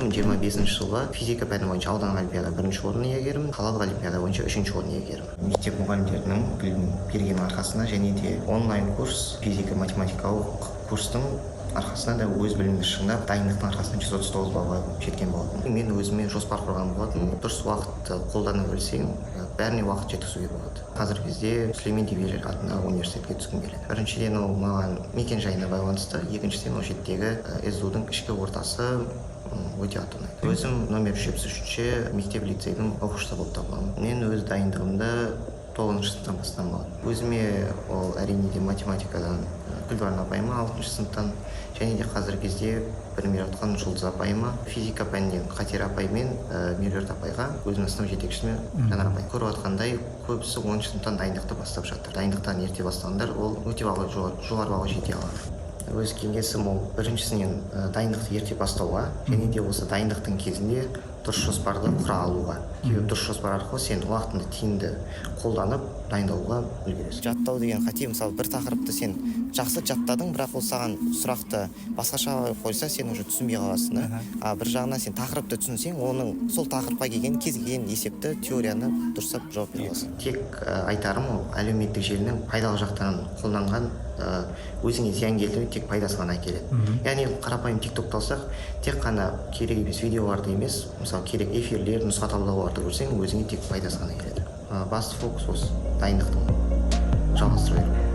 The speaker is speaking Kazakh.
2025 жылғы физика пәні бойынша аудандық олимпиада 1-ші орын иегерімін, қалалық олимпиада бойынша 3-ші орын иегерімін. Мектеп мұғалімдерінің білім берген арқасында және де онлайн курс, физика математикалық курстың арқасында да өз білімімді шыңдап, дайындықтың арқасында 139 балға жеткен болатын. Мен өзіме жоспар құрған болатын. Дұрыс уақытты қолдана білсең, бәріне уақыт жеткізуге болады. Қазіргі кезде Сүлеймен Демирел атындағы университетке түскім келеді. Біріншіден ол маған мекен жайына байланысты, екіншіден ол жердегі СДУ-дың ішкі ортасы өте қатты ұнайды. Өзім номер 373 мектеп лицейдің оқушысы болып табыламын. Мен өз дайындығымды 9-шы сыныптан бастаған болатын. Өзіме ол әрине де математикадан Гүлбарна апайыма 6-шы сыныптан, және де қазіргі кезде білім беріп жатқан Жұлдыз апайыма, физика пәнінен Қатер апай мен Меруерт апайға, өзімнің сынып жетекшісіме Жанар апай. Көріп жатқандай, көбісі 10-шы сыныптан дайындықты бастап жатыр. Дайындықтан ерте бастағандар ол өте жоғары балға жете алады. Өз кеңесім ол біріншісінен дайындықты ерте бастауға, және де осы дайындықтың кезінде дұрыс жоспарды құра алуға. Себебі дұрыс жоспар арқылы сен уақытыңды тиімді қолданып дайындалуға үлгересің. Жаттау деген қате, мысалы бір тақырыпты сен жақсы жаттадың, бірақ ол саған сұрақты басқаша қойса, сен уже түсінбей қаласың. Бір жағынан сен тақырыпты түсінсең, оның сол тақырыпқа келген кез келген есепті, теорияны дұрыстап жауап бере аласың. Тек айтарым ол әлеуметтік желінің пайдалы жақтарын қолданған өзіңе зиян келтірмей тек пайдасы ғана әкеледі. Яғни қарапайым тиктокты алсақ, тек қана керек емес видеоларды емес, мысалы керек эфирлер, нұсқа талдауларды көрсең, өзіңе тек пайдасы ғана келеді. Басты фокус осы дайындықтың жалғастыра беру.